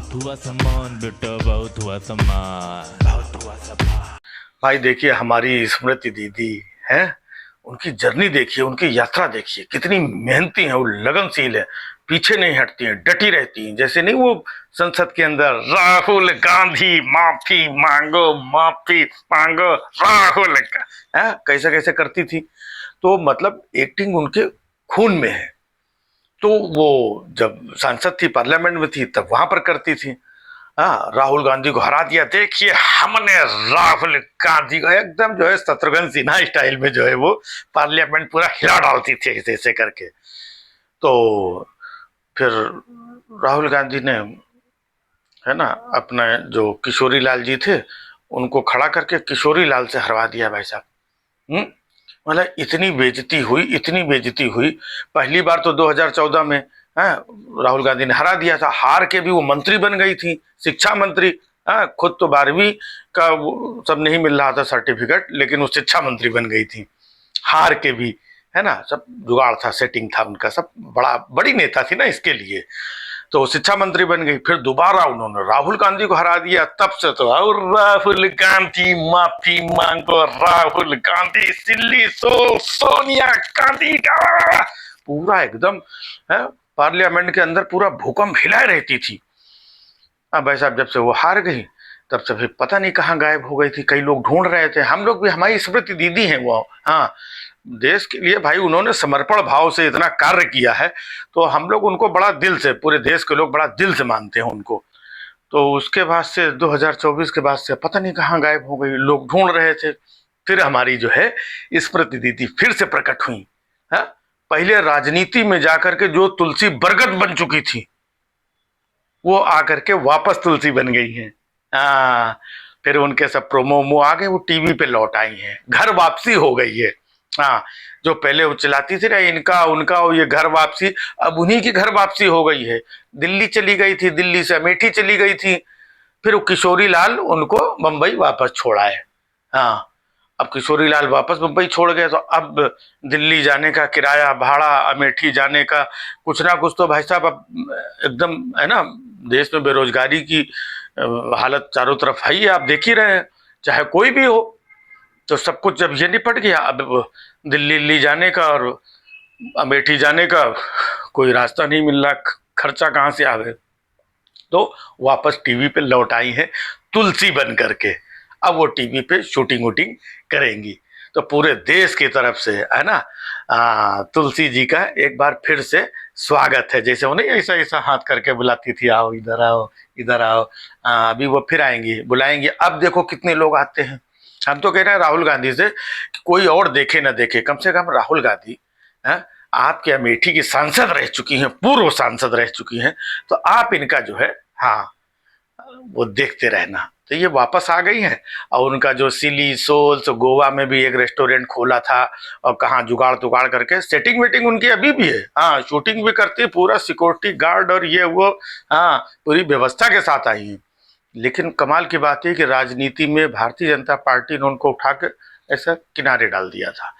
बहुत हुआ सम्मान बेटा, बहुत हुआ सम्मान, बहुत हुआ सम्मान। भाई देखिए हमारी स्मृति दीदी है, उनकी जर्नी देखिए, उनकी यात्रा देखिए, कितनी मेहनती है, वो लगनशील है, पीछे नहीं हटती हैं, डटी रहती हैं। जैसे नहीं वो संसद के अंदर राहुल गांधी माफी मांगो राहुल का है, कैसे कैसे करती थी। तो मतलब एक्टिंग उनके खून में है। तो वो जब सांसद थी, पार्लियामेंट में थी, तब वहां पर करती थी। हाँ, राहुल गांधी को हरा दिया, देखिए हमने राहुल गांधी को एकदम जो है शत्रुघ्न सिन्हा स्टाइल में जो है वो पार्लियामेंट पूरा हिला डालती थी ऐसे ऐसे करके। तो फिर राहुल गांधी ने है ना अपने जो किशोरी लाल जी थे उनको खड़ा करके किशोरी लाल से हरवा दिया भाई साहब। मतलब इतनी बेइज्जती हुई, इतनी बेइज्जती हुई। पहली बार तो 2014 में है राहुल गांधी ने हरा दिया था, हार के भी वो मंत्री बन गई थी, शिक्षा मंत्री। है खुद तो 12वीं का सब नहीं मिल रहा था सर्टिफिकेट, लेकिन वो शिक्षा मंत्री बन गई थी हार के भी। है ना, सब जुगाड़ था, सेटिंग था उनका, सब बड़ी नेता थी ना इसके लिए। तो शिक्षा मंत्री बन गई, फिर दोबारा उन्होंने राहुल गांधी को हरा दिया, तब से तो और राहुल गांधी माफी मांगो, राहुल गांधी सिल्ली सोनिया गांधी का पूरा एकदम है पार्लियामेंट के अंदर पूरा भूकंप हिलाए रहती थी। अब भाई साहब जब से वो हार गई तब से फिर पता नहीं कहाँ गायब हो गई थी, कई लोग ढूंढ रहे थे, हम लोग भी, हमारी स्मृति दीदी हैं वो। हाँ, देश के लिए भाई उन्होंने समर्पण भाव से इतना कार्य किया है, तो हम लोग उनको बड़ा दिल से, पूरे देश के लोग बड़ा दिल से मानते हैं उनको। तो उसके बाद से 2024 के बाद से पता नहीं कहाँ गायब हो गई, लोग ढूंढ रहे थे। फिर हमारी जो है स्मृति दीदी फिर से प्रकट हुई है। पहले राजनीति में जाकर के जो तुलसी बरगद बन चुकी थी, वो आकर के वापस तुलसी बन गई है। हाँ, फिर उनके सब प्रोमो आ गए, वो टीवी पे लौट आई हैं, घर वापसी हो गई है। हाँ, जो पहले वो चलाती थी ना इनका उनका ये घर वापसी, अब उन्हीं की घर वापसी हो गई है। दिल्ली चली गई थी, दिल्ली से अमेठी चली गई थी, फिर वो किशोरी लाल उनको बम्बई वापस छोड़ा है। हाँ, अब किशोरी लाल वापस मुंबई छोड़ गए, तो अब दिल्ली जाने का किराया भाड़ा, अमेठी जाने का कुछ ना कुछ तो भाई साहब अब एकदम है ना, देश में बेरोजगारी की हालत चारों तरफ है ही, आप देख ही रहे हैं, चाहे कोई भी हो। तो सब कुछ जब ये निपट गया, अब दिल्ली जाने का और अमेठी जाने का कोई रास्ता नहीं मिल रहा, खर्चा कहाँ से आवे। तो वापस टीवी पे लौट आई है तुलसी बन करके। अब वो टीवी पे शूटिंग वूटिंग करेंगी। तो पूरे देश की तरफ से है ना तुलसी जी का एक बार फिर से स्वागत है। जैसे वो नहीं ऐसा ऐसा हाथ करके बुलाती थी, आओ इधर आओ इधर आओ, अभी वो फिर आएंगी, बुलाएंगी। अब देखो कितने लोग आते हैं। हम तो कह रहे हैं राहुल गांधी से कि कोई और देखे ना देखे, कम से कम राहुल गांधी है आपके अमेठी की सांसद रह चुकी हैं, पूर्व सांसद रह चुकी हैं, तो आप इनका जो है हाँ वो देखते रहना। तो ये वापस आ गई हैं, और उनका जो सिली सोल्स गोवा में भी एक रेस्टोरेंट खोला था, और कहाँ जुगाड़ तुगाड़ करके सेटिंग वेटिंग उनकी अभी भी है। हाँ, शूटिंग भी करती है, पूरा सिक्योरिटी गार्ड और ये वो हाँ पूरी व्यवस्था के साथ आई है। लेकिन कमाल की बात है कि राजनीति में भारतीय जनता पार्टी ने उनको उठा के ऐसा किनारे डाल दिया था।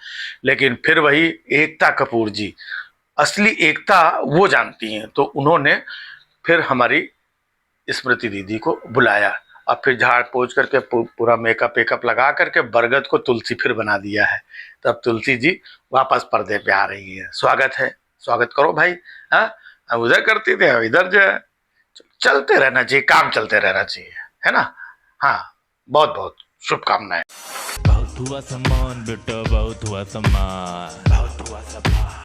लेकिन फिर वही एकता कपूर जी, असली एकता वो जानती हैं, तो उन्होंने फिर हमारी स्मृति दीदी को बुलाया, और फिर झाड़ पोंछ करके पूरा मेकअप वेकअप लगा करके बरगद को तुलसी फिर बना दिया है। तब तुलसी जी वापस पर्दे पे आ रही है। स्वागत है, स्वागत करो भाई। हाँ, अब उधर करती थे, अब इधर जो है चलते रहना चाहिए, काम चलते रहना चाहिए, है ना। हाँ, बहुत बहुत शुभकामनाएं। बहुत हुआ सम्मान बेटा, बहुत हुआ सम्मान, बहुत हुआ सम्मान।